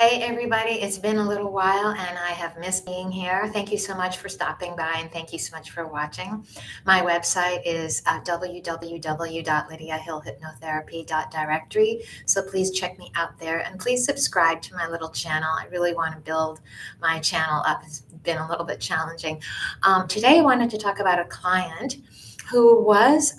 Hey, everybody. It's been a little while and I have missed being here. Thank you so much for stopping by and thank you so much for watching. My website is www.lydiahillhypnotherapy.directory. So please check me out there and please subscribe to my little channel. I really want to build my channel up. It's been a little bit challenging. Today, I wanted to talk about a client who was,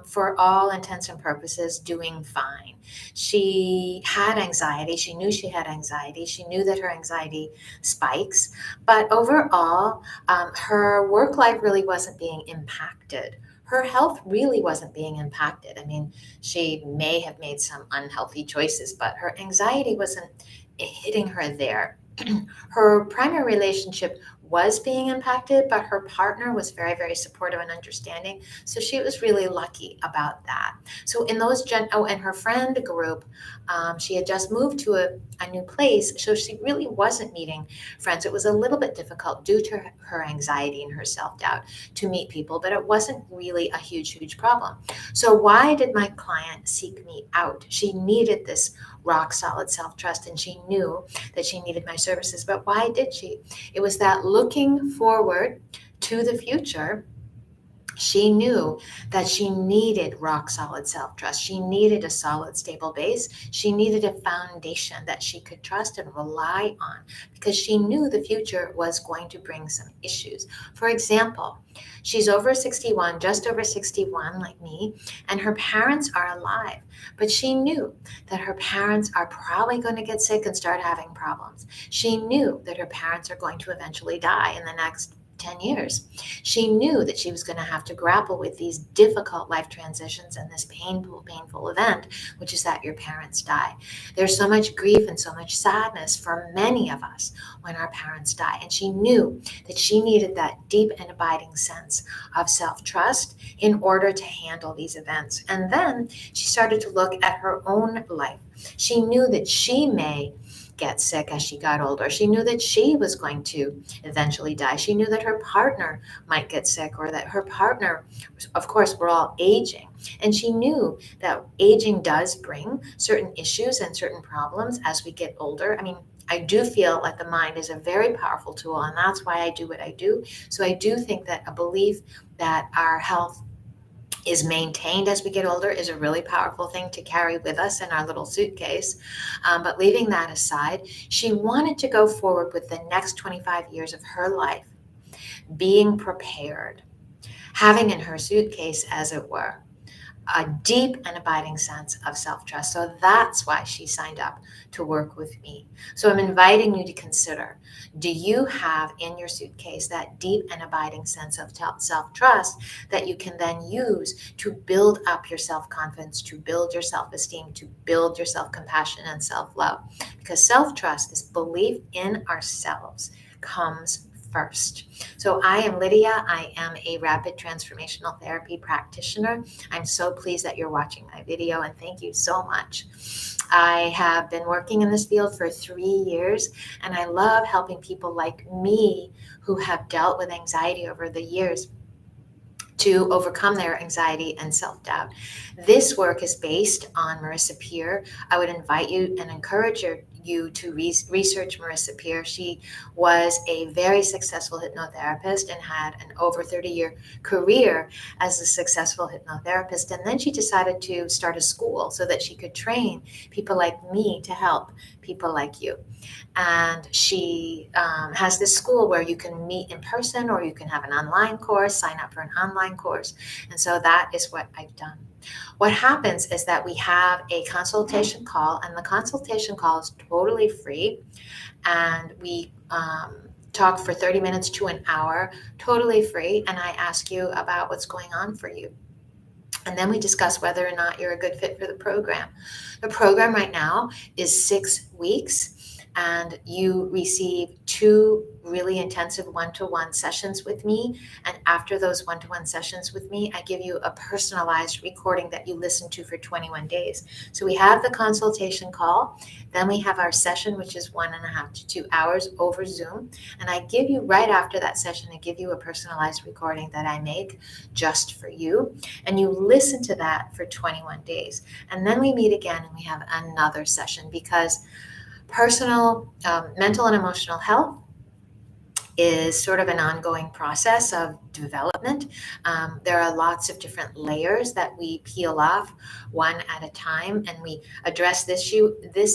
for all intents and purposes, doing fine. She had anxiety. She knew she had anxiety. She knew that her anxiety spikes. But overall, her work life really wasn't being impacted. Her health really wasn't being impacted. I mean, she may have made some unhealthy choices, but her anxiety wasn't hitting her there. Her primary relationship was being impacted, but her partner was very, very supportive and understanding. So she was really lucky about that. So in and her friend group, she had just moved to a new place, so she really wasn't meeting friends. It was a little bit difficult due to her anxiety and her self doubt to meet people, but it wasn't really a huge, huge problem. So why did my client seek me out? She needed this rock solid self trust, and she knew that she needed my services. But why did she? It was that looking forward to the future, she knew that she needed rock solid self trust. She needed a solid, stable base. She needed a foundation that she could trust and rely on because she knew the future was going to bring some issues. For example, she's over 61, just over 61, like me, and her parents are alive. But she knew that her parents are probably going to get sick and start having problems. She knew that her parents are going to eventually die in the next 10 years. She knew that she was going to have to grapple with these difficult life transitions and this painful, painful event, which is that your parents die. There's so much grief and so much sadness for many of us when our parents die. And she knew that she needed that deep and abiding sense of self trust in order to handle these events. And then she started to look at her own life. She knew that she may get sick as she got older. She knew that she was going to eventually die. She knew that her partner might get sick or that her partner, of course, we're all aging. And she knew that aging does bring certain issues and certain problems as we get older. I mean, I do feel like the mind is a very powerful tool, and that's why I do what I do. So I do think that a belief that our health is maintained as we get older is a really powerful thing to carry with us in our little suitcase. But leaving that aside, she wanted to go forward with the next 25 years of her life being prepared, having in her suitcase, as it were, a deep and abiding sense of self trust. So that's why she signed up to work with me. So I'm inviting you to consider, do you have in your suitcase that deep and abiding sense of self trust that you can then use to build up your self confidence, to build your self esteem, to build your self compassion and self love? Because self trust, this belief in ourselves, comes first. So I am Lydia. I am a rapid transformational therapy practitioner. I'm so pleased that you're watching my video and thank you so much. I have been working in this field for 3 years and I love helping people like me who have dealt with anxiety over the years to overcome their anxiety and self-doubt. This work is based on Marisa Peer. I would invite you and encourage you to research Marisa Peer. She was a very successful hypnotherapist and had an over 30-year career as a successful hypnotherapist. And then she decided to start a school so that she could train people like me to help people like you. And she has this school where you can meet in person or you can have an online course, sign up for an online course. And so that is what I've done. What happens is that we have a consultation call, and the consultation call is totally free. And we talk for 30 minutes to an hour, totally free. And I ask you about what's going on for you. And then we discuss whether or not you're a good fit for the program. The program right now is 6 weeks, and you receive 2 really intensive one-to-one sessions with me. And after those one-to-one sessions with me, I give you a personalized recording that you listen to for 21 days. So we have the consultation call, then we have our session, which is 1.5 to 2 hours over Zoom. And I give you, right after that session, I give you a personalized recording that I make just for you. And you listen to that for 21 days. And then we meet again and we have another session, because Mental and emotional health is sort of an ongoing process of development. There are lots of different layers that we peel off one at a time, and we address this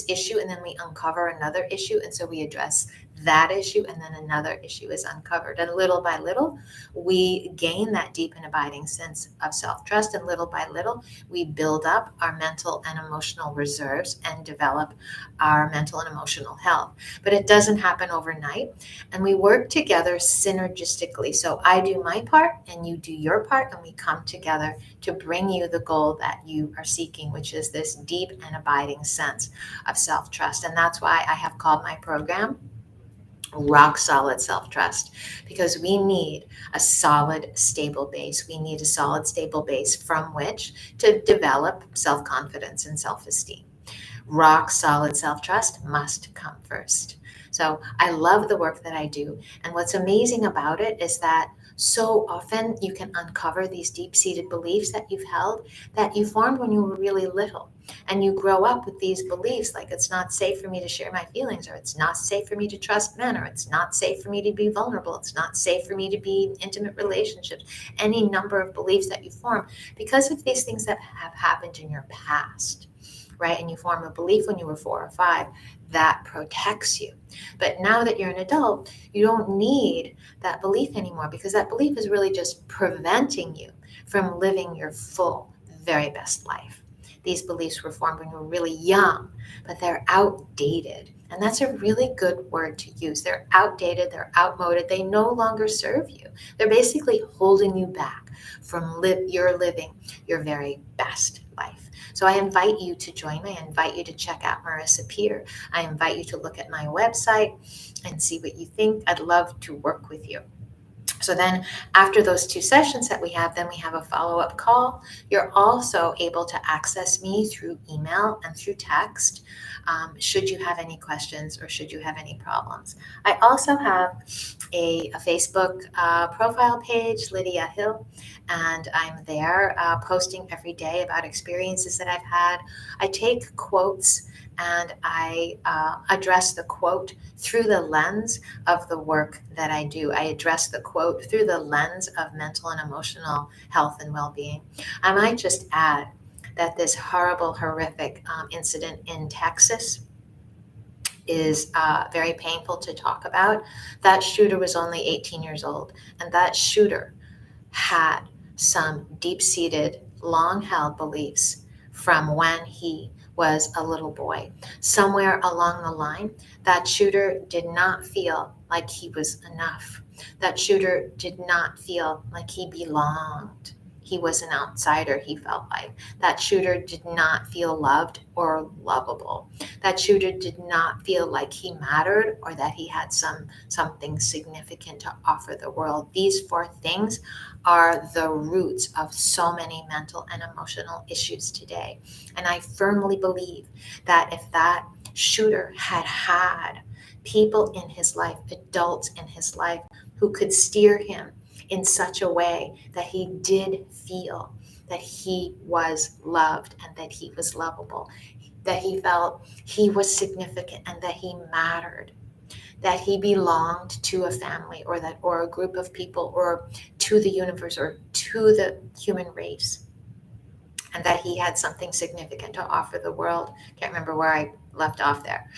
issue, and then we uncover another issue, and so we address that issue, and then another issue is uncovered. And little by little, we gain that deep and abiding sense of self-trust, and little by little, we build up our mental and emotional reserves and develop our mental and emotional health. But it doesn't happen overnight, and we work together synergistically. So I do my part and you do your part, and we come together to bring you the goal that you are seeking, which is this deep and abiding sense of self-trust. And that's why I have called my program Rock Solid Self-Trust, because we need a solid, stable base. We need a solid, stable base from which to develop self-confidence and self-esteem. Rock solid self-trust must come first. So I love the work that I do. And what's amazing about it is that so often you can uncover these deep-seated beliefs that you've held that you formed when you were really little. And you grow up with these beliefs like it's not safe for me to share my feelings, or it's not safe for me to trust men, or it's not safe for me to be vulnerable, it's not safe for me to be in intimate relationships. Any number of beliefs that you form because of these things that have happened in your past. Right? And you form a belief when you were 4 or 5 that protects you. But now that you're an adult, you don't need that belief anymore, because that belief is really just preventing you from living your full, very best life. These beliefs were formed when you were really young, but they're outdated. And that's a really good word to use. They're outdated, they're outmoded, they no longer serve you. They're basically holding you back from living your very best life. So I invite you to join me. I invite you to check out Marisa Peer. I invite you to look at my website and see what you think. I'd love to work with you. So then after those 2 sessions that we have, then we have a follow-up call. You're also able to access me through email and through text, should you have any questions or should you have any problems. I also have a Facebook profile page, Lydia Hill, and I'm there posting every day about experiences that I've had. I take quotes and I address the quote through the lens of the work that I do. I address the quote through the lens of mental and emotional health and well-being. I might just add that this horrible, horrific incident in Texas is very painful to talk about. That shooter was only 18 years old, and that shooter had some deep-seated, long-held beliefs from when he was a little boy. Somewhere along the line, that shooter did not feel like he was enough. That shooter did not feel like he belonged. He was an outsider, he felt like. That shooter did not feel loved or lovable. That shooter did not feel like he mattered or that he had something significant to offer the world. These 4 things are the roots of so many mental and emotional issues today. And I firmly believe that if that shooter had had people in his life, adults in his life, who could steer him in such a way that he did feel that he was loved and that he was lovable, that he felt he was significant and that he mattered, that he belonged to a family or a group of people or to the universe or to the human race, and that he had something significant to offer the world. Can't remember where I left off there.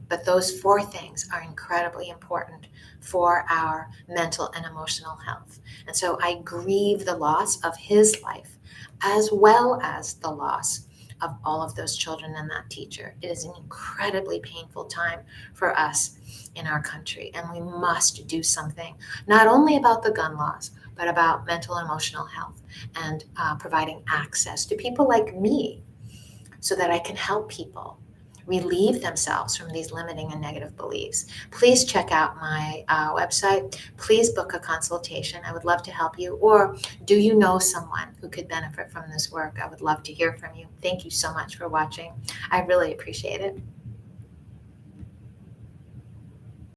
But those 4 things are incredibly important for our mental and emotional health. And so I grieve the loss of his life as well as the loss of all of those children and that teacher. It is an incredibly painful time for us in our country, and we must do something, not only about the gun laws, but about mental and emotional health and providing access to people like me so that I can help people relieve themselves from these limiting and negative beliefs. Please check out my website. Please book a consultation. I would love to help you. Or do you know someone who could benefit from this work? I would love to hear from you. Thank you so much for watching. I really appreciate it.